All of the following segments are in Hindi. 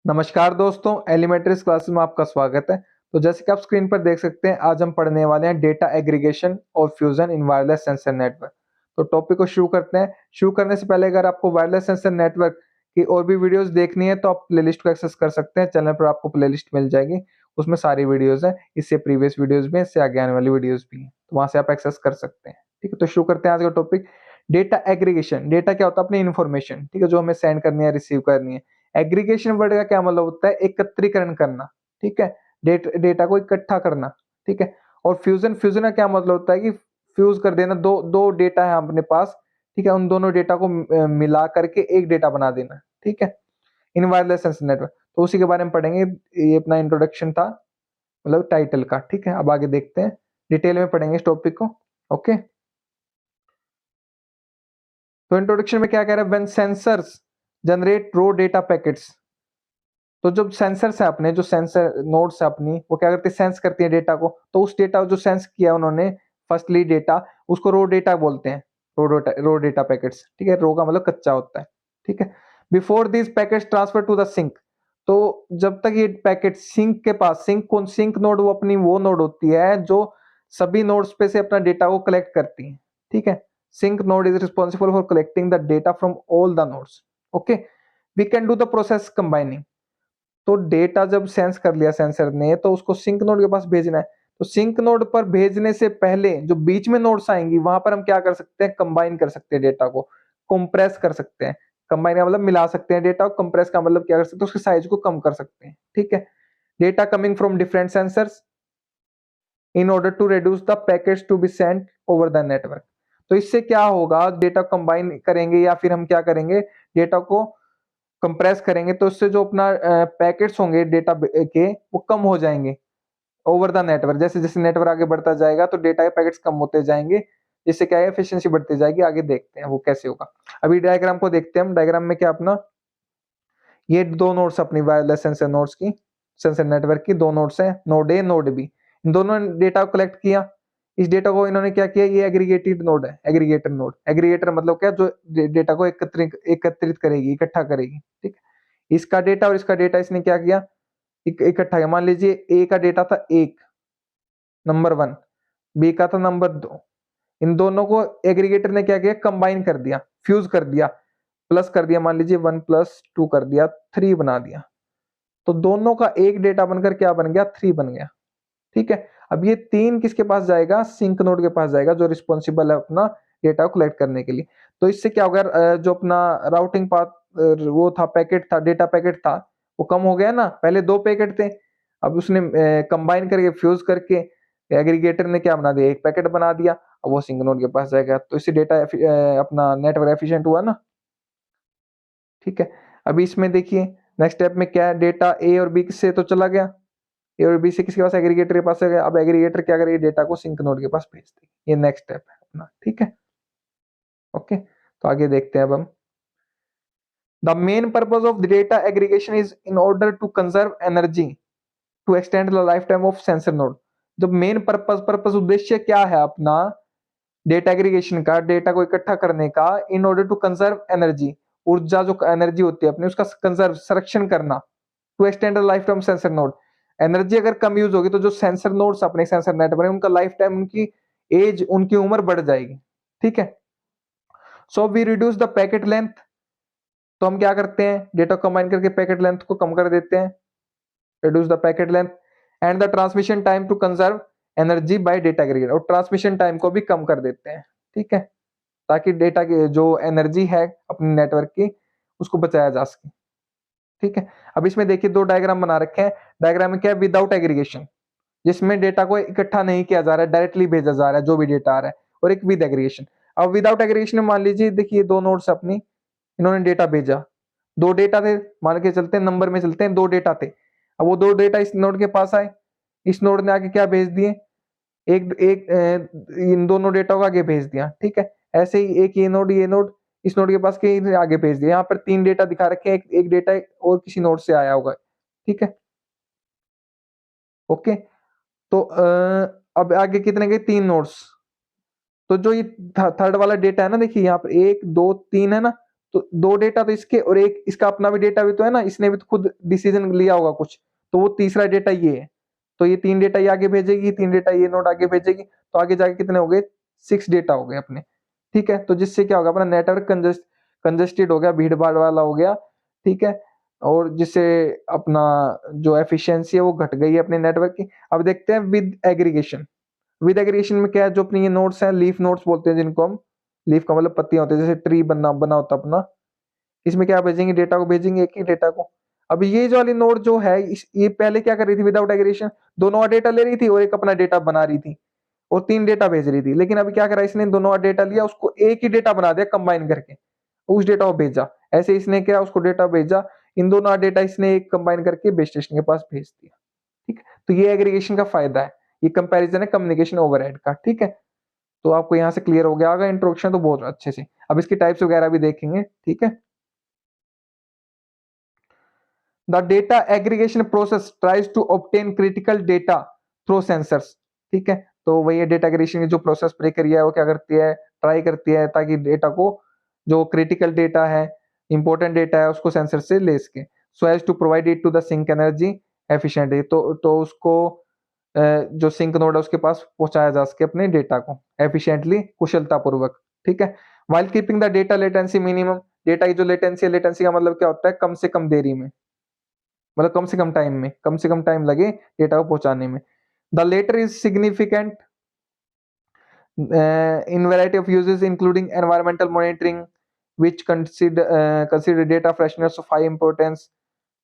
नमस्कार दोस्तों, एलिमेंट्रीज क्लासेस में आपका स्वागत है। तो जैसे कि आप स्क्रीन पर देख सकते हैं, आज हम पढ़ने वाले हैं डेटा एग्रीगेशन और फ्यूजन इन वायरलेस सेंसर नेटवर्क। तो टॉपिक को शुरू करते हैं। शुरू करने से पहले अगर आपको वायरलेस सेंसर नेटवर्क की और भी वीडियोस देखनी है तो आप प्लेलिस्ट को एक्सेस कर सकते हैं। चैनल पर आपको प्लेलिस्ट मिल जाएगी, उसमें सारी वीडियोज हैं। इससे प्रीवियस वीडियोज भी हैं, इससे आगे आने वाली वीडियोज भी हैं, तो वहां से आप एक्सेस कर सकते हैं। ठीक है, तो शुरू करते हैं आज का टॉपिक। Data aggregation. डेटा क्या होता है? अपनी इन्फॉर्मेशन, ठीक है, जो हमें सेंड करनी है, रिसीव करनी है। एग्रीगेशन वर्ड का क्या मतलब होता है? एकत्रीकरण करना, ठीक है, डेटा को इकट्ठा करना, ठीक है। और फ्यूजन, फ्यूजन का क्या मतलब होता है कि फ्यूज कर देना, दो दो डेटा है अपने पास, ठीक है, उन दोनों डेटा को मिला करके एक डेटा बना देना, ठीक है, इन वायरलेस सेंसर नेटवर्क। तो उसी के बारे में पढ़ेंगे। ये अपना इंट्रोडक्शन था, मतलब टाइटल का, ठीक है। अब आगे देखते हैं, डिटेल में पढ़ेंगे इस टॉपिक को। ओके, तो इंट्रोडक्शन में क्या कह रहा है? When sensors generate raw data packets. तो जो सेंसर्स है अपने, जो सेंसर नोड्स है अपनी, वो क्या करते हैं? सेंस करती है डेटा को। तो उस डेटा जो सेंस किया उन्होंने, फर्स्टली डेटा, उसको रो डेटा बोलते हैं। रो डेटा पैकेट्स, ठीक है। रो का मतलब कच्चा होता है, ठीक है। Before this packets transfer to the sink. तो जब तक ये पैकेट सिंक के पास, सिंक नोड वो अपनी वो नोड होती है जो सभी नोड्स पे से अपना डेटा को कलेक्ट करती है, ठीक है। Sink node is responsible for collecting the data from all the nodes. Okay, we can do the process combining. तो डेटा जब सेंस कर लिया सेंसर ने, तो उसको सिंक नोड के पास भेजना है। तो सिंक नोड पर भेजने से पहले जो बीच में नोड्स आएंगी, वहां पर हम क्या कर सकते हैं? कंबाइन कर सकते हैं डेटा को, कंप्रेस कर सकते हैं। कंबाइन का मतलब मिला सकते हैं डेटा, और कंप्रेस का मतलब क्या कर सकते हैं? उसके साइज को कम कर सकते हैं, ठीक है। Data coming from different sensors in order to reduce the packets to be sent over the network. तो इससे क्या होगा? डेटा कंबाइन करेंगे या फिर हम क्या करेंगे? डेटा को कंप्रेस करेंगे, तो उससे जो अपना पैकेट्स होंगे डेटा के, वो कम हो जाएंगे ओवर द नेटवर्क। जैसे जैसे नेटवर्क आगे बढ़ता जाएगा तो डेटा के पैकेट्स कम होते जाएंगे, जिससे क्या है? एफिशिएंसी बढ़ती जाएगी। आगे देखते हैं वो कैसे होगा। अभी डायग्राम को देखते हैं हम। डायग्राम में क्या अपना, ये दो नोड्स अपनी वायरलेस सेंसर नोड्स की, सेंसर नेटवर्क की दो नोड्स हैं, नोड ए नोड बी। इन दोनों ने डेटा को कलेक्ट किया। इस डेटा को इन्होंने क्या किया? ये एग्रीगेटेड नोड है, एग्रीगेटर नोड। एग्रीगेटर मतलब क्या? जो डेटा को एकत्रित करेगी, इकट्ठा करेगी, ठीक है। इसका डेटा और इसका डेटा इसने क्या किया? इकट्ठा किया। मान लीजिए ए का डेटा था एक, नंबर वन, बी का था नंबर दो। इन दोनों को एग्रीगेटर ने क्या किया? कंबाइन कर दिया, फ्यूज कर दिया, प्लस कर दिया। मान लीजिए 1+2 कर दिया, 3 बना दिया। तो दोनों का एक डेटा बनकर क्या बन गया? 3 बन गया, ठीक है। अब ये 3 किसके पास जाएगा? सिंक नोड के पास जाएगा, जो रिस्पॉन्सिबल है अपना डेटा को कलेक्ट करने के लिए। तो इससे क्या होगा? जो अपना राउटिंग पाथ वो था, पैकेट था, डेटा पैकेट था, वो कम हो गया ना। पहले 2 पैकेट थे, अब उसने कंबाइन करके, फ्यूज करके, एग्रीगेटर ने क्या बना दिया? एक पैकेट बना दिया। अब वो सिंक नोड के पास जाएगा, तो इससे डेटा अपना नेटवर्क एफिशिएंट हुआ ना, ठीक है। अभी इसमें देखिए नेक्स्ट स्टेप में क्या है? डेटा ए और बी से तो चला गया, ए और बी से किसके पास? एग्रीगेटर के पास है। अब एग्रीगेटर क्या करेगी? डेटा को सिंक नोड के पास भेज देगी। ये नेक्स्ट स्टेप है अपना, ठीक है। ओके, तो आगे देखते हैं अब हम। The main purpose of the data aggregation is in order to conserve energy to extend the life time of sensor node. जो मेन पर्पज उद्देश्य क्या है अपना डेटा एग्रीगेशन का, डेटा को इकट्ठा करने का? In order to conserve energy, ऊर्जा जो एनर्जी होती है अपनी, उसका कंजर्व, संरक्षण करना। To extend the life time sensor node. Energy अगर कम यूज होगी तो जो सेंसर नोड्स अपने सेंसर नेटवर्क है, उनका लाइफ टाइम, उनकी एज, उनकी उम्र बढ़ जाएगी, ठीक है। So we reduce the packet length. तो हम क्या करते हैं? डेटा कंबाइन करके पैकेट लेंथ को कम कर देते हैं, reduce the packet length. And the transmission time to conserve energy by data aggregator. और ट्रांसमिशन टाइम को भी कम कर देते हैं, ठीक है, ताकि डेटा की जो एनर्जी है अपने नेटवर्क की, उसको बचाया जा सके, ठीक है। अब इसमें देखिए दो डायग्राम बना रखे हैं। डायग्राम में क्या है? विदाउट एग्रीगेशन, जिसमें डेटा को इकट्ठा नहीं किया जा रहा है, डायरेक्टली भेजा जा रहा है जो भी डेटा आ रहा है। और एक विद एग्रीगेशन। अब विदाउट एग्रीगेशन में मान लीजिए, देखिए दो नोड्स अपनी, इन्होंने डेटा भेजा, दो डेटा थे, मान के चलते हैं, नंबर में चलते हैं, दो डेटा थे। अब वो दो डेटा इस नोड के पास आए, इस नोड ने आगे क्या भेज दिए? एक एक इन दोनों डेटा को आगे भेज दिया, ठीक है। ऐसे ही एक ये नोड इस नोड के पास के आगे भेज दिया। यहाँ पर 3 डेटा दिखा रखे हैं, एक डेटा और किसी नोड से आया होगा, ठीक है। ओके, तो अब आगे कितने गए? 3 नोड्स। तो जो ये थर्ड वाला डेटा है ना, देखिए यहाँ पर 1 2 3 है ना, तो 2 डेटा तो इसके और एक इसका अपना भी डेटा भी तो है ना, इसने भी तो खुद डिसीजन लिया होगा कुछ, तो वो तीसरा डेटा ये है। तो ये 3 डेटा ये आगे भेजेगी, 3 डेटा ये नोड आगे भेजेगी, तो आगे जाके कितने हो गए, 6 डेटा हो गए अपने, ठीक है। तो जिससे क्या होगा, अपना नेटवर्क कंजेस्टेड हो गया, भीड़-भाड़ वाला हो गया, ठीक है। और जिससे अपना जो एफिशिएंसी है वो घट गई है अपने नेटवर्क की। अब देखते हैं विद एग्रीगेशन। विद एग्रीगेशन में क्या है, जो अपनी ये नोड्स हैं, लीफ नोड्स बोलते हैं जिनको हम, लीफ का मतलब पत्तियां होती है, जैसे ट्री बना बना होता है अपना, इसमें क्या भेजेंगे, डेटा को भेजेंगे, एक ही डेटा को। अब ये जो वाली नोड जो है ये पहले क्या कर रही थी, विदाउट एग्रीगेशन दोनों डेटा ले रही थी और एक अपना डेटा बना रही थी और 3 डेटा भेज रही थी। लेकिन अभी क्या करा, इसने दोनों डेटा लिया, उसको एक ही डेटा बना दिया कंबाइन करके, उस डेटा को भेजा। ऐसे इसने क्या, उसको डेटा भेजा, इन दोनों डेटा इसने एक कंबाइन करके बेस स्टेशन के पास भेज दिया, ठीक है। तो ये एग्रीगेशन का फायदा है, ये कंपैरिजन है कम्युनिकेशन ओवरहेड का, ठीक है। तो आपको यहाँ से क्लियर हो गया होगा इंट्रोडक्शन तो बहुत अच्छे से। अब इसकी टाइप्स वगैरह भी देखेंगे, ठीक है। The data aggregation process tries to obtain critical data through sensors, ठीक है। तो वही डेटा एग्रीगेशन की जो प्रोसेस प्रक्रिया है वो क्या करती है, ट्राई करती है ताकि डेटा को, जो क्रिटिकल डेटा है, इंपॉर्टेंट डेटा है, उसको सेंसर से ले सके, so as to provide it to the sink energy efficiently. तो उसको जो सिंक नोड है उसके पास पहुंचाया जा सके अपने डेटा को एफिशिएंटली, कुशलता पूर्वक, ठीक है। While keeping the data latency minimum, data की जो लेटेंसी है, लेटेंसी का मतलब क्या होता है, कम से कम देरी में, मतलब कम से कम टाइम में, कम से कम टाइम लगे डेटा को पहुंचाने में। The latter is significant in variety of uses including environmental monitoring which consider data freshness of high importance,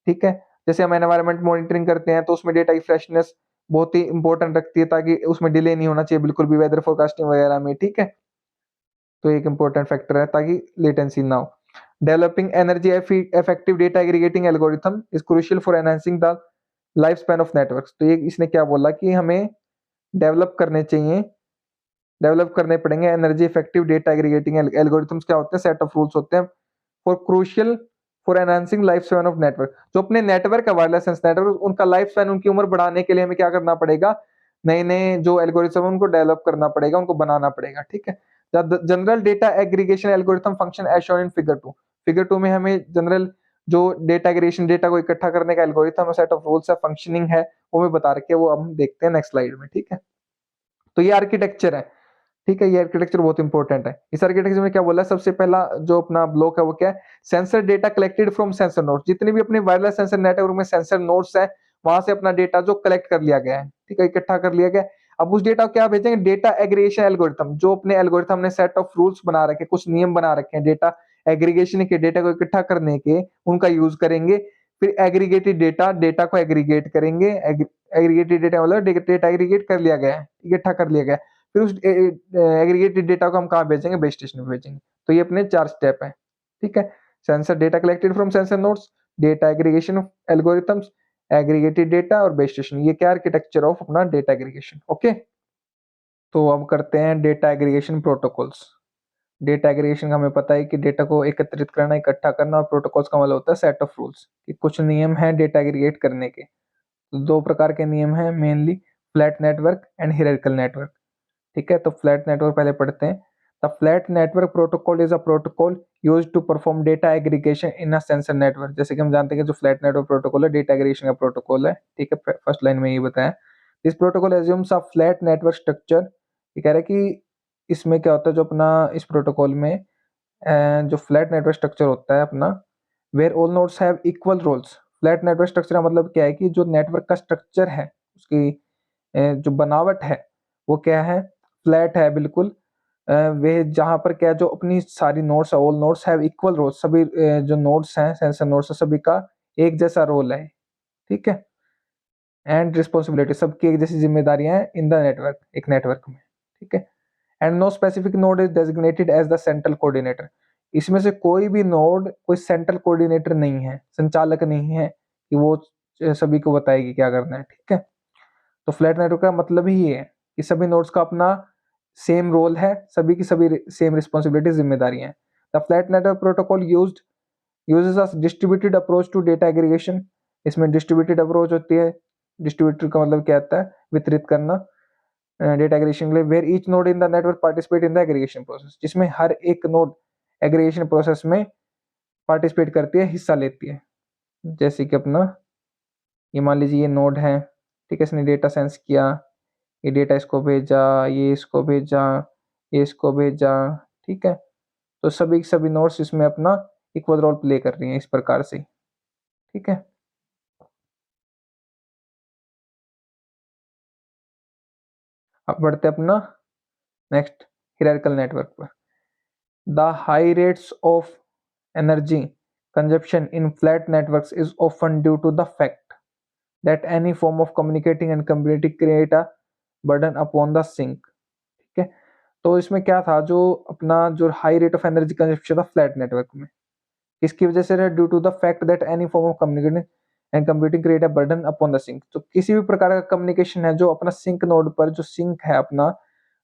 ठीक है। जैसे हम एनवायरमेंट मॉनिटरिंग करते हैं तो उसमें डेटा की फ्रेशनेस बहुत ही इंपॉर्टेंट रखती है ताकि उसमें डिले नहीं होना चाहिए बिल्कुल भी, वेदर फोरकास्टिंग वगैरह में, ठीक है। तो एक इंपॉर्टेंट फैक्टर है ताकि लेटेंसी ना हो। Developing energy effective data aggregating algorithm is crucial for enhancing the life span of networks. तो ये इसने क्या बोला कि हमें डेवलप करने चाहिए, डेवलप करने पड़ेंगे energy effective data aggregating algorithms. क्या होते हैं, सेट ऑफ रूल्स होते हैं for crucial for enhancing life span of network. जो अपने नेटवर्क है, वायरलेस नेटवर्क, उनका लाइफ स्पैन, उनकी उम्र बढ़ाने के लिए हमें क्या करना पड़ेगा, नए नए जो एल्गोरिथम है उनको डेवलप करना पड़ेगा, उनको बनाना पड़ेगा, ठीक है। General data aggregation algorithm function as shown in figure 2। Figure 2 में हमें जनरल जो डेटा एग्रीगेशन, डेटा को इकट्ठा करने का एल्गोरिथम, सेट ऑफ रूल्स है, फंक्शनिंग है, वो मैं बता रखे, वो हम देखते हैं नेक्स्ट स्लाइड में, ठीक है। तो ये आर्किटेक्चर है, ठीक है। ये आर्किटेक्चर बहुत इंपॉर्टेंट है। इस आर्किटेक्चर में क्या बोला है, सबसे पहला जो अपना ब्लॉक है वो क्या है, sensor data collected from sensor nodes. जितने भी अपने वायरलेस सेंसर नेटवर्क में सेंसर नोड्स है, वहां से अपना डेटा जो कलेक्ट कर लिया गया है, ठीक है, इकट्ठा कर लिया गया। अब उस डेटा को क्या भेजेंगे, डेटा एग्रीगेशन एल्गोरिथम। जो अपने एल्गोरिथम ने सेट ऑफ रूल्स बना रखे, कुछ नियम बना रखे हैं डेटा एग्रीगेशन के, डेटा को इकट्ठा करने के, उनका यूज करेंगे। फिर एग्रीगेटेड डेटा, डेटा को एग्रीगेट करेंगे। एग्रीगेटेड डेटा मतलब डेटा एग्रीगेट कर लिया गया है, इकट्ठा कर लिया गया है। फिर उस एग्रीगेटेड डेटा को हम कहाँ भेजेंगे, बेस स्टेशन पे भेजेंगे। तो ये अपने 4 स्टेप है, ठीक है। Sensor data collected from sensor nodes, data aggregation algorithms, aggregated data और बेस स्टेशन। ये क्या आर्किटेक्चर ऑफ अपना डेटा एग्रीगेशन, ओके। तो अब करते हैं data aggregation protocols. Data aggregation का हमें पता है कि डेटा को एकत्रित करना, इकट्ठा करना, और प्रोटोकॉल्स का मतलब होता है सेट ऑफ रूल्स, कि कुछ नियम है डेटा एग्रीगेट करने के। तो 2 प्रकार के नियम हैं mainly, flat network and hierarchical network, ठीक है। तो फ्लैट नेटवर्क पहले पढ़ते हैं। The flat network protocol is a protocol used to perform data aggregation in a sensor network. जैसे कि हम जानते हैं कि जो फ्लैट नेटवर्क प्रोटोकॉल है, डेटा एग्रीगेशन का प्रोटोकॉल है, ठीक है। फर्स्ट लाइन में ये बताया, this protocol assumes a flat network structure. ये कह रहा है कि इसमें क्या होता है, जो अपना इस प्रोटोकॉल में जो फ्लैट नेटवर्क स्ट्रक्चर होता है अपना, where all nodes have equal roles. Flat network structure का मतलब क्या है कि जो नेटवर्क का स्ट्रक्चर है, उसकी जो बनावट है वो क्या है, फ्लैट है बिल्कुल। वे जहाँ पर क्या है, जो अपनी सारी nodes, all nodes have equal role, सभी जो नोड्स हैं, सेंसर नोड्स है, सभी का एक जैसा रोल है, ठीक है। एंड रिस्पॉन्सिबिलिटी, सबकी एक जैसी जिम्मेदारियां हैं इन द नेटवर्क, एक नेटवर्क में, ठीक है। And no specific node is designated as the central coordinator. इसमें से कोई भी नोड कोई सेंट्रल कोऑर्डिनेटर नहीं है, संचालक नहीं है कि वो सभी को बताएगी क्या करना है, ठीक है। तो फ्लैट नेटवर्क का मतलब ही ये है कि सभी नोड्स का अपना सेम रोल है, सभी की सभी सेम रिस्पॉन्सिबिलिटी, जिम्मेदारियां हैं। The flat network protocol uses a distributed approach to data aggregation. इसमें डिस्ट्रीब्यूटेड अप्रोच होती है। डिस्ट्रीब्यूटेड का मतलब क्या आता है, वितरित करना डेटा एग्रीगेशन के लिए। Where each node in the network participate in the aggregation process, जिसमें हर एक नोड एग्रीगेशन प्रोसेस में पार्टिसिपेट करती है, हिस्सा लेती है। जैसे कि अपना ये मान लीजिए ये नोड है, ठीक है, इसने डेटा सेंस किया, ये डेटा इसको भेजा, ये इसको भेजा, ये इसको भेजा, ठीक है। तो सभी सभी नोड्स इसमें अपना इक्वल रोल प्ले कर रही हैं इस प्रकार से, ठीक है। अब बढ़ते अपना नेक्स्ट हायरार्किकल नेटवर्क पर। The high rates of energy consumption in flat networks is often due to the fact that any form of communicating and community create a burden upon the sink, ठीक है। तो इसमें क्या था, जो अपना जो high rate of energy consumption था फ्लैट नेटवर्क में, इसकी वजह से due to the fact that any form of communicating and computing create a burden upon the sink. तो किसी भी प्रकार का कम्युनिकेशन है जो अपना सिंक नोड पर, जो सिंक है अपना,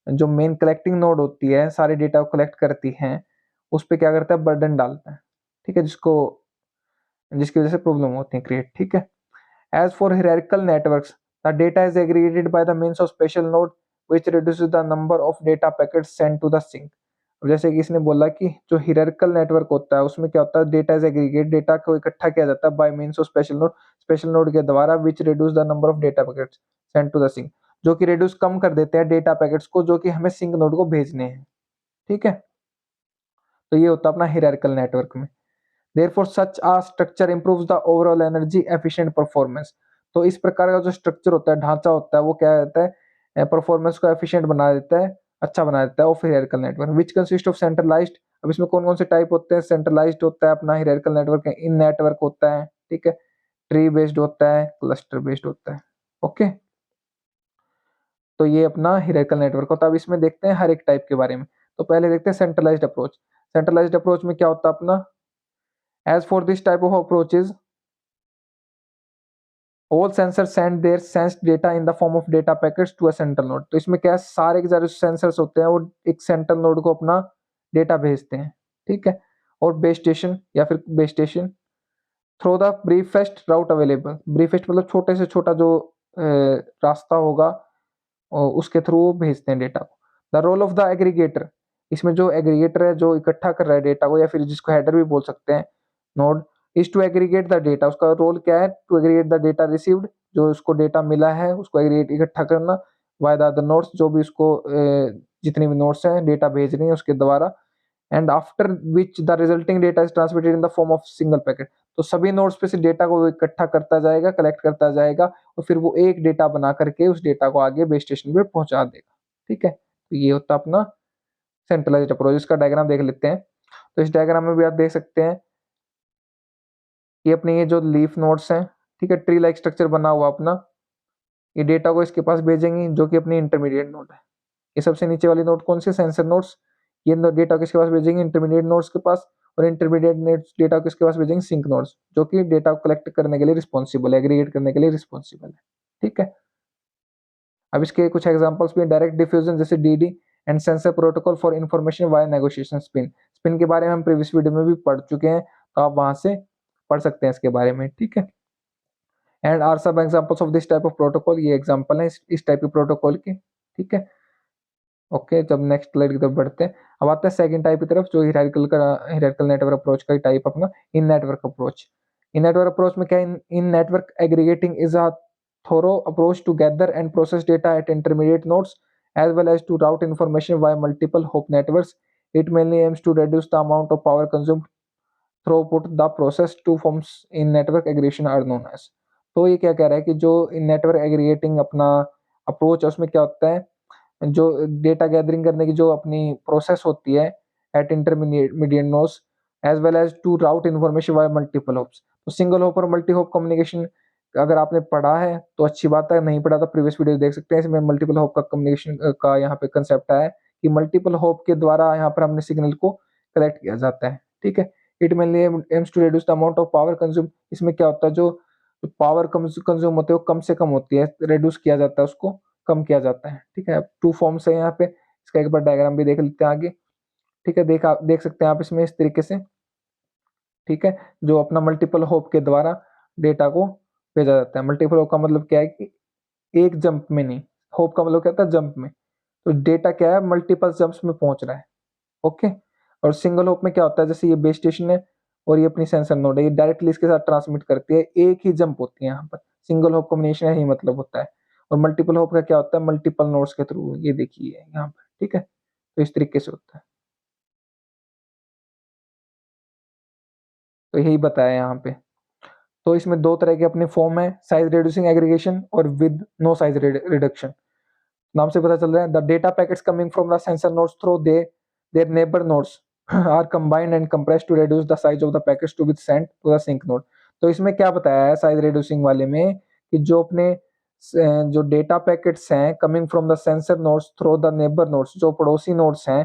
जो मेन कलेक्टिंग नोड होती है, सारे डेटा को कलेक्ट करती है, उस पर क्या करता है, बर्डन डालता है, ठीक है, जिसकी वजह से प्रॉब्लम होती है क्रिएट, ठीक है। As for hierarchical networks the data is aggregated by the means of special node which reduces the number of data packets send to the sink. जैसे कि इसने बोला कि जो हायरार्किकल नेटवर्क होता है उसमें क्या होता है, डेटा इज एग्रीगेट, डेटा को इकट्ठा किया जाता है by means of special node के द्वारा which reduce the number of data packets send to the sink, जो कि रिड्यूस कम कर देते हैं डेटा पैकेट्स को जो कि हमें सिंक नोड को भेजने हैं, ठीक है। तो ये होता है अपना हायरार्किकल नेटवर्क में। Therefore, such a structure improves the overall energy efficient performance। तो इस प्रकार का जो स्ट्रक्चर होता है, ढांचा होता है, वो क्या रहता है, परफॉर्मेंस को एफिशिएंट बना देता है, अच्छा बना देता है of hierarchical network which consist of centralised. अब इसमें कौन कौन से टाइप होते हैं, सेंट्रलाइज्ड होता है अपना हायरार्किकल नेटवर्क, इन नेटवर्क होता है, ठीक है, ट्री बेस्ड होता है, क्लस्टर बेस्ड होता है, ओके। तो ये अपना हायरार्किकल नेटवर्क होता है। अब इसमें देखते हैं हर एक टाइप के बारे में। तो पहले देखते हैं सेंट्रलाइज्ड अप्रोच। सेंट्रलाइज्ड अप्रोच में क्या होता है अपना, as for this type of approaches all sensors send their sensed data in the form of data packets to a central node। तो इसमें क्या है, सारे के सारे सेंसर्स होते हैं वो एक सेंट्रल नोड को अपना डेटा भेजते हैं, ठीक है। और बेस स्टेशन या फिर base station through the briefest route available, briefest मतलब छोटे से छोटा जो रास्ता होगा उसके थ्रू वो भेजते हैं डेटा को। The role of the aggregator, इसमें जो एग्रीगेटर है जो इकट्ठा कर रहा है डेटा को, या फिर जिसको हेडर भी बोल सकते हैं node, is to aggregate the data, उसका रोल क्या है, to aggregate the data received, जो उसको डेटा मिला है उसको एग्रीगेट इकट्ठा करना, बाय द अदर नोड्स, जो भी उसको जितने भी नोड्स हैं डेटा भेज रही हैं उसके द्वारा, and after which the resulting data is transmitted in the form of single packet. तो सभी नोड्स पे से डेटा को इकट्ठा करता जाएगा, कलेक्ट करता जाएगा, और फिर वो एक डेटा बना करके उस डेटा को आगे बेस स्टेशन पे पहुंचा देगा, ठीक है। तो ये होता है अपना सेंट्रलाइज्ड अप्रोच। इसका डायग्राम देख लेते हैं। तो इस डायग्राम में भी आप देख सकते हैं ये अपने ये जो लीफ नोड्स हैं, ठीक है, ट्री लाइक स्ट्रक्चर बना हुआ अपना, ये डेटा को इसके पास भेजेंगे जो कि अपनी इंटरमीडिएट नोड है। ये सबसे नीचे वाली नोड कौन सी, सेंसर नोड्स, ये डेटा किसके पास भेजेंगे, इंटरमीडिएट नोड्स के पास, और इंटरमीडिएट डेटा किसके पास भेजेंगे, सिंक नोड्स, जो कि डेटा को कलेक्ट करने के लिए रिस्पॉन्सिबल है, एग्रीगेट करने के लिए रिस्पॉन्सिबल है, ठीक है। अब इसके कुछ एग्जांपल्स भी, डायरेक्ट डिफ्यूजन जैसे DD and sensor protocol for information via negotiation spin. Spin के बारे में हम प्रीवियस वीडियो में भी पढ़ चुके हैं, तो आप वहां से पढ़ सकते हैं इसके बारे में, ठीक है। एंड आर सब examples of this type of protocol, ये एग्जांपल है इस टाइप के प्रोटोकॉल के, ठीक है। ओके, जब नेक्स्ट स्लाइड की तरफ बढ़ते हैं, अब आता है सेकंड टाइप की तरफ, जो हायरार्किकल नेटवर्क अप्रोच का टाइप अपना in network approach. In network approach में क्या, in network aggregating is a thorough approach to gather and process data at intermediate nodes as well as to route information via multiple hop networks. It mainly aims to reduce the amount of power consumed throughput the process two forms in network aggregation are known as। तो ये क्या कह रहा है कि जो इन नेटवर्क एग्रीगेटिंग अपना अप्रोच है उसमें क्या होता है, जो डेटा गैदरिंग करने की जो अपनी प्रोसेस होती है at intermediate nodes as well as to route information by multiple hops. तो सिंगल होप और मल्टी होप कम्युनिकेशन अगर आपने पढ़ा है तो अच्छी बात है, नहीं पढ़ा तो प्रीवियस वीडियो देख सकते हैं, इसमें मल्टीपल होप का कम्युनिकेशन का यहाँ पे कंसेप्ट है कि मल्टीपल होप के द्वारा यहाँ पर हमने सिग्नल को कलेक्ट किया जाता है, ठीक है। It mainly aims to reduce the amount of power consume. इसमें क्या होता है, जो पावर कंज्यूम होते हैं वो कम से कम होती है, रिड्यूस किया जाता है, उसको कम किया जाता है, ठीक है। टू फॉर्म्स है यहाँ पे, इसका एक बार डायग्राम भी देख लेते हैं आगे, ठीक है। देख सकते हैं आप इसमें इस तरीके से, ठीक है, जो अपना मल्टीपल होप के द्वारा डेटा को भेजा जाता है। मल्टीपल होप का मतलब क्या है कि एक जंप में नहीं, होप का मतलब क्या होता है, जंप में, तो डेटा क्या है मल्टीपल जंप्स में पहुंच रहा है, ओके। और सिंगल होप में क्या होता है, जैसे ये बेस स्टेशन है, और ये अपनी सेंसर नोड है, ये डायरेक्टली इसके साथ ट्रांसमिट करती है, एक ही जंप होती है यहाँ पर, सिंगल होप कॉम्बिनेशन यही मतलब होता है। और मल्टीपल होप का क्या होता है, मल्टीपल नोड्स के थ्रू, ये देखिए यहाँ पर, ठीक है, तो इस तरीके से होता है। तो यही बताया यहाँ पे। तो इसमें दो तरह के अपने फॉर्म है, साइज रिड्यूसिंग एग्रीगेशन और विद नो साइज रिडक्शन। नाम से पता चल रहा है, the data packets coming from the sensor nodes through their neighbour nodes are combined and compressed to reduce the size of the packets to be sent to the sink node. तो इसमें क्या बताया है साइज रिड्यूसिंग वाले में, कि जो अपने जो डेटा पैकेट्स हैं coming from the sensor nodes through the neighbour nodes, जो पड़ोसी नोड्स हैं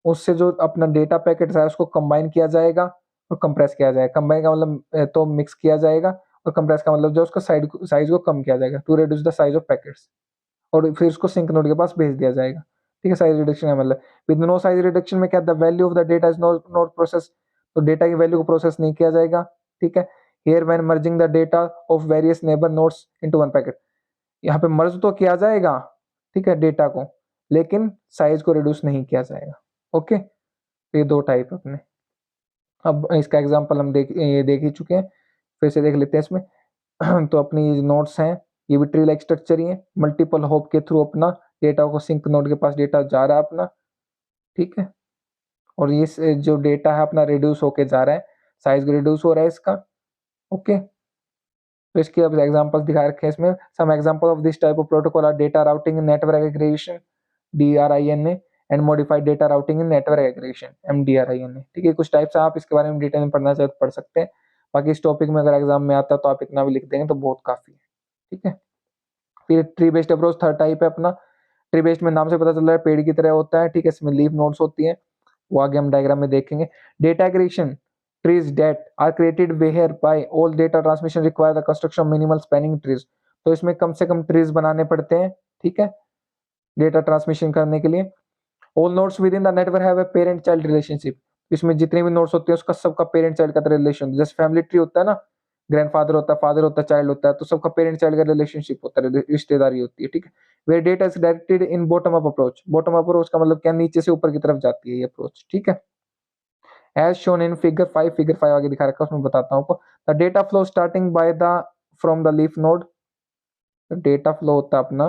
उससे जो अपना डेटा पैकेट है उसको कंबाइन किया जाएगा और कंप्रेस किया जाएगा। कंबाइन का मतलब तो मिक्स किया जाएगा, और कंप्रेस का मतलब जो उसका साइज को कम किया जाएगा, to reduce the size of packets, और फिर उसको सिंक नोड के पास भेज दिया जाएगा। ठीक है, साइज रिडक्शन है मतलब। विद नो साइज रिडक्शन में क्या, the value of the data is not process, तो डेटा की वैल्यू को प्रोसेस नहीं किया जाएगा। ठीक है, here when merging the data of various neighbour nodes into one packet, यहाँ पे मर्ज तो किया जाएगा, ठीक है, डेटा को, लेकिन साइज को रिड्यूस नहीं किया जाएगा। ओके, तो ये दो टाइप अपने। अब इसका एग्जांपल हम देख ही चुके हैं, फिर से देख लेते हैं इसमें। तो अपनी ये नोड्स हैं, ये भी ट्री लाइक स्ट्रक्चर ही है, मल्टीपल हॉप के थ्रू अपना डेटा को सिंक नोड के पास डेटा जा रहा है अपना, ठीक है, और ये जो डेटा है अपना रिड्यूस होके जा रहा है, साइज रिड्यूस हो रहा है इसका। ओके, तो इसके अब एग्जांपल्स दिखा रखे हैं इसमें। Some example of this type of protocol are data routing in network aggregation, DRINA, and modified data routing in network aggregation, MDRINA। ठीक है, कुछ टाइप्स आप इसके बारे में डिटेल में पढ़ना चाहे तो पढ़ सकते हैं, बाकी इस टॉपिक में अगर एग्जाम में आता है तो आप इतना भी लिख देंगे तो बहुत काफी है। ठीक है, फिर tree based approach third type है अपना। ट्री बेस्ड में नाम से पता चल रहा है पेड़ की तरह होता है, ठीक है, इसमें लीफ नोड्स होती हैं, वो आगे हम डायग्राम में देखेंगे। Data aggregation, trees that are created where by all data transmission require the construction of minimal spanning trees। तो इसमें कम से कम ट्रीज बनाने पड़ते हैं, ठीक है, डेटा ट्रांसमिशन करने के लिए। All nodes with in the network have a parent child relationship, इसमें जितने भी नोड्स होते हैं उसका सबका पेरेंट चाइल्ड का रिलेशन, जैसे फैमिली ट्री होता है ना, ग्रैंडफादर होता है, फादर होता है, चाइल्ड होता है, तो सबका पेरेंट चाइल्ड का रिलेशनशिप होता है, रिश्तेदारी होती है। ठीक है, where data is directed in bottom up approach, bottom up approach का मतलब क्या, नीचे से ऊपर की तरफ जाती है ये अप्रोच। ठीक है, एज शोन इन फिगर 5 आगे दिखा रखा है उसमें बताता हूँ आपको। The data flow starting by the from the leaf node, data flow होता है अपना,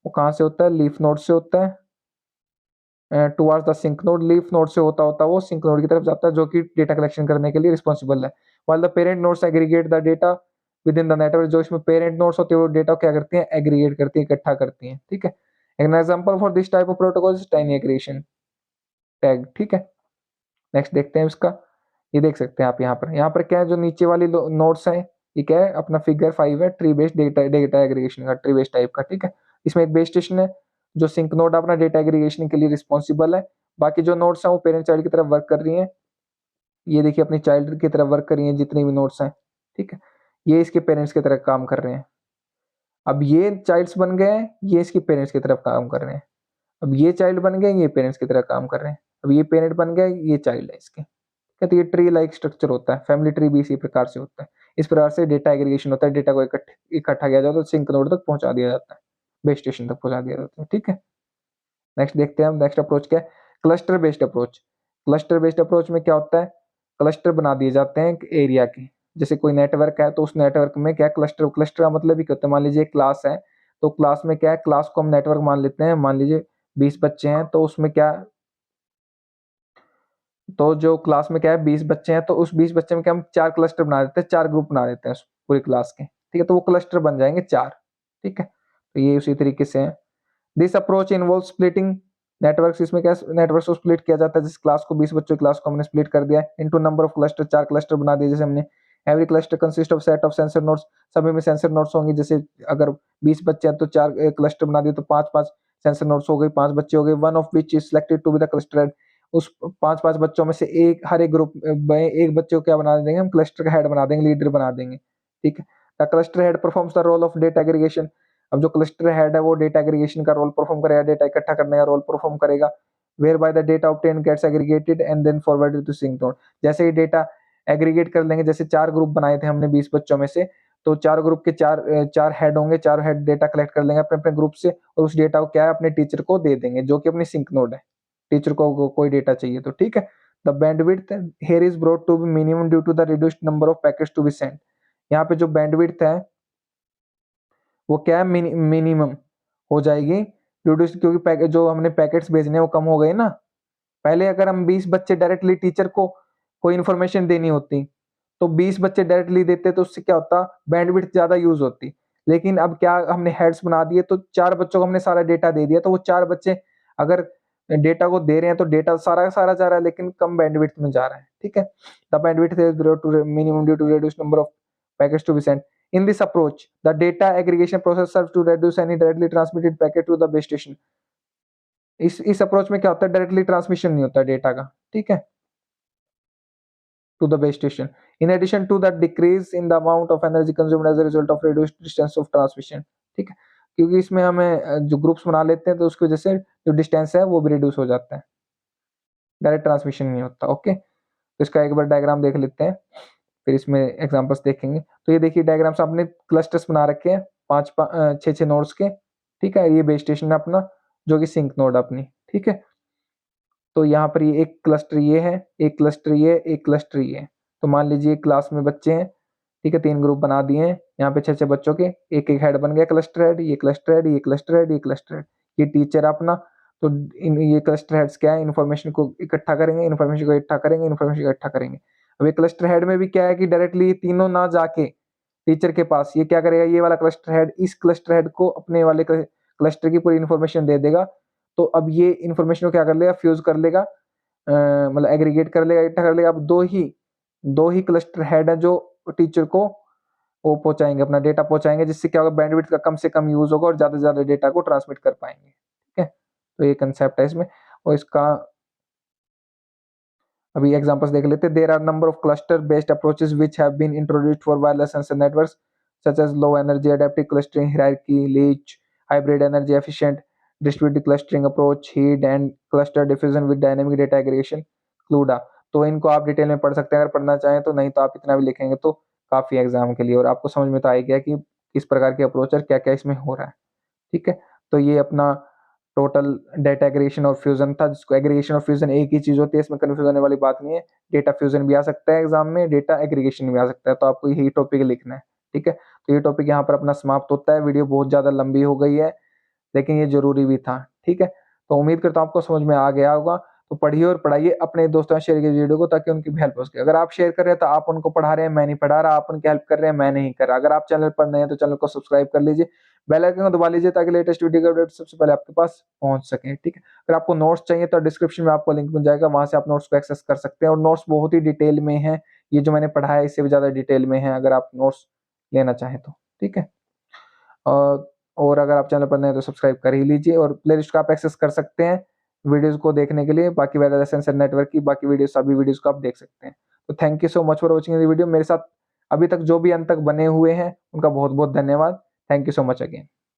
वो कहाँ से होता है, लीफ नोड से होता है, towards the sink node, leaf node से होता होता वो सिंक नोड की तरफ जाता है, जो कि डेटा कलेक्शन करने के लिए रिस्पॉन्सिबल है। While the parent nodes aggregate the data with in the network, जो इसमें पेरेंट नोड्स होते हैं वो डेटा क्या करती हैं, एग्रीगेट करती हैं, इकट्ठा करती हैं। ठीक है, an example for this type of protocol is tiny aggregation tag. ठीक है, नेक्स्ट देखते हैं इसका। ये देख सकते हैं आप यहाँ पर क्या है, जो नीचे वाली नोड्स हैं, ये क्या है, अपना फिगर 5 है, ट्री बेस्ड डेटा एग्रीगेशन का, ट्री बेस्ड टाइप का। ठीक है, इसमें एक बेस स्टेशन है जो सिंक नोड अपना डेटा एग्रीगेशन के लिए रिस्पॉन्सिबल है, बाकी जो नोड्स हैं वो पेरेंट चाइल्ड की तरफ वर्क कर रही हैं। ये देखिए अपनी चाइल्ड की तरफ वर्क कर रही हैं जितनी भी नोड्स हैं। ठीक है, ये इसके पेरेंट्स की तरफ काम कर रहे हैं। अब ये चाइल्ड्स बन गए हैं, ये इसके पेरेंट्स की तरफ काम कर रहे हैं। अब ये चाइल्ड बन गए, ये पेरेंट्स की तरह काम कर रहे हैं। अब ये पेरेंट बन गए, ये चाइल्ड है इसके। कहते ये ट्री लाइक स्ट्रक्चर होता है, फैमिली ट्री भी इसी प्रकार से होता है। इस प्रकार से डेटा एग्रीगेशन होता है, डेटा को इकट्ठा किया जाता है, सिंक नोड तक पहुंचा दिया जाता है, बेस स्टेशन तक पहुंचा दिया जाता है। ठीक है, नेक्स्ट देखते हैं हम, नेक्स्ट अप्रोच क्या है, cluster based approach. Cluster based approach में क्या होता है, क्लस्टर बना दिए जाते हैं एरिया के, जैसे कोई नेटवर्क है तो उस नेटवर्क में क्या, क्लस्टर, क्लस्टर का मतलब ही क्या होता है, मान लीजिए क्लास है तो क्लास में क्या है, क्लास को हम नेटवर्क मान लेते हैं, मान लीजिए 20 बच्चे हैं तो उसमें क्या, तो जो क्लास में क्या है 20 बच्चे हैं तो उस 20 बच्चे में क्या, हम 4 क्लस्टर बना देते हैं, 4 ग्रुप बना देते हैं पूरी क्लास के। ठीक है, तो वो क्लस्टर बन जाएंगे 4। ठीक है, तो ये उसी तरीके से है। This approach involve splitting networks, इसमें क्या, नेटवर्क को स्प्लिट किया जाता है, जिस क्लास को 20 बच्चों की क्लास को हमने स्प्लिट कर दिया into number of cluster, 4 cluster बना दिए जैसे हमने। Every cluster consist of set of sensor nodes, सभी में सेंसर नोड्स होंगे, जैसे अगर 20 बच्चे हैं तो 4 क्लस्टर बना दिए तो 5-5 सेंसर नोड्स हो गए, 5 बच्चे हो गए, one of which is selected to be the cluster head, उस 5-5 बच्चों में से एक, हर एक ग्रुप में एक बच्चे को क्या बना देंगे हम, क्लस्टर का हेड बना देंगे, लीडर बना देंगे। ठीक है, the cluster head performs the role of data aggregation, अब जो क्लस्टर हेड है वो डेटा एग्रीगेशन का रोल परफॉर्म करेगा, डेटा इकट्ठा करने का रोल परफॉर्म करेगा। Whereby the data obtain gets aggregated and then forwarded to sink node, जैसे ही डेटा एग्रीगेट कर लेंगे, जैसे 4 ग्रुप बनाए थे हमने 20 बच्चों में से, तो 4 ग्रुप के 4 हेड होंगे, 4 हेड डेटा कलेक्ट कर लेंगे अपने अपने ग्रुप से, और उस डेटा को क्या है, अपने टीचर को दे देंगे जो कि अपनी सिंक नोड है, टीचर को कोई डेटा चाहिए तो। ठीक है, the bandwidth here is brought to be minimum due to the reduced number of packets to be sent. यहाँ पे जो बैंडविड्थ है वो क्या है, मिनिमम हो जाएगी रिड्यूस, क्योंकि जो हमने पैकेट्स भेजने वो कम हो गए ना। पहले अगर हम 20 बच्चे डायरेक्टली टीचर को कोई इन्फॉर्मेशन देनी होती तो 20 बच्चे डायरेक्टली देते तो उससे क्या होता, बैंडविड्थ ज्यादा यूज होती। लेकिन अब क्या हमने हेड्स बना दिए तो 4 बच्चों को हमने सारा डेटा दे दिया, तो वो 4 बच्चे अगर डेटा को दे रहे हैं तो डेटा सारा का सारा जा रहा है लेकिन कम बैंडविड्थ में जा रहा है। ठीक है, the bandwidth is brought to minimum due to reduce number of packets to be sent. In this approach, the data aggregation process serves to reduce any directly transmitted packet to the base station. इस अप्रोच में क्या होता है, डायरेक्टली ट्रांसमिशन नहीं होता डेटा का, ठीक है, to the base station. In addition to the decrease in the amount of energy consumed as a result of reduced distance of transmission. ठीक है, क्योंकि इसमें हमें जो ग्रुप्स बना लेते हैं तो उसकी वजह से जो डिस्टेंस है वो भी रिड्यूस हो जाता है, डायरेक्ट ट्रांसमिशन नहीं होता। ओके, तो इसका एक बार डायग्राम देख लेते हैं, फिर इसमें एग्जांपल्स देखेंगे। तो ये देखिए डायग्राम्स आपने क्लस्टर्स बना रखे हैं 5-6 नोड्स के। ठीक है, ये बेस स्टेशन है अपना जो कि सिंक नोड अपनी। ठीक है, तो यहाँ पर ये एक क्लस्टर ये है, एक क्लस्टर ये, एक क्लस्टर ये। तो मान लीजिए क्लास में बच्चे हैं, ठीक है, 3 ग्रुप बना दिए हैं, यहाँ पे 6-6 बच्चों के, एक एक हेड बन गया, क्लस्टर हेड, ये क्लस्टर हेड, ये क्लस्टर हेड, ये क्लस्टर हेड, ये टीचर अपना। तो इन ये क्लस्टर हेड्स क्या है, इन्फॉर्मेशन को इकट्ठा करेंगे, इन्फॉर्मेशन को इकट्ठा करेंगे, इन्फॉर्मेशन को इकट्ठा करेंगे। अब ये क्लस्टर हेड में भी क्या है कि डायरेक्टली तीनों ना जाके टीचर के पास, ये क्या करेगा, ये वाला क्लस्टर हेड इस क्लस्टर हेड को अपने वाले क्लस्टर की पूरी इन्फॉर्मेशन दे देगा। तो अब ये इन्फॉर्मेशन को क्या कर लेगा, फ्यूज कर लेगा, मतलब एग्रीगेट कर लेगा, इकट्ठा कर लेगा। अब दो ही क्लस्टर हेड है जो टीचर को वो पहुंचाएंगे, अपना डेटा पहुंचाएंगे, जिससे क्या होगा, बैंडविड्थ का कम से कम यूज होगा और ज्यादा से ज्यादा डेटा को ट्रांसमिट कर पाएंगे। ठीक है, तो ये कंसेप्ट है इसमें। और इसका अभी एग्जांपल्स देख लेते हैं। There are number of cluster based approaches which have been introduced for wireless sensor networks such as low energy adaptive clustering, hierarchy, LEACH, hybrid energy efficient distributed clustering approach, heat and cluster diffusion with dynamic data aggregation, क्लूडा। तो इनको आप डिटेल में पढ़ सकते हैं अगर पढ़ना चाहें तो, नहीं तो आप इतना भी लिखेंगे तो काफी एग्जाम के लिए, और आपको समझ में तो आ ही गया कि किस प्रकार की अप्रोच और क्या क्या इसमें हो रहा है। ठीक है, तो ये अपना टोटल डेटा एग्रीगेशन और फ्यूजन था, जिसको एग्रीगेशन और फ्यूजन एक ही चीज होती है, इसमें कंफ्यूज होने वाली बात नहीं है। डेटा फ्यूजन भी आ सकता है एग्जाम में, डेटा एग्रीगेशन भी आ सकता है, तो आपको यही टॉपिक लिखना है। ठीक है, तो ये टॉपिक यहाँ पर अपना समाप्त होता है। वीडियो बहुत ज्यादा लंबी हो गई है लेकिन ये जरूरी भी था। ठीक है, तो उम्मीद करता हूँ आपको समझ में आ गया होगा। तो पढ़िए और पढ़ाइए, अपने दोस्तों से शेयर कीजिए वीडियो को ताकि उनकी भी हेल्प हो सके। अगर आप शेयर कर रहे हैं तो आप उनको पढ़ा रहे हैं, मैं नहीं पढ़ा रहा, आप उनकी हेल्प कर रहे हैं, मैं नहीं कर रहा। अगर आप चैनल पर नए हैं तो चैनल को सब्सक्राइब कर लीजिए, बेल आइकन को दबा लीजिए ताकि लेटेस्ट वीडियो का अपडेट सबसे पहले आपके पास पहुंच सके। ठीक है, अगर आपको नोट्स चाहिए तो डिस्क्रिप्शन में आपको लिंक मिल जाएगा, वहां से आप नोट्स को एक्सेस कर सकते हैं। और नोट्स बहुत ही डिटेल में है, ये जो मैंने पढ़ा है इससे भी ज्यादा डिटेल में है अगर आप नोट्स लेना चाहें तो। ठीक है, और अगर आप चैनल पर नए हैं तो सब्सक्राइब कर ही लीजिए, और प्लेलिस्ट को आप एक्सेस कर सकते हैं वीडियोस को देखने के लिए। बाकी वायरलेस सेंसर नेटवर्क की बाकी वीडियोस, सभी वीडियोस को आप देख सकते हैं। तो thank you so much for watching the video. मेरे साथ अभी तक जो भी अंत तक बने हुए हैं उनका बहुत बहुत धन्यवाद। Thank you so much again.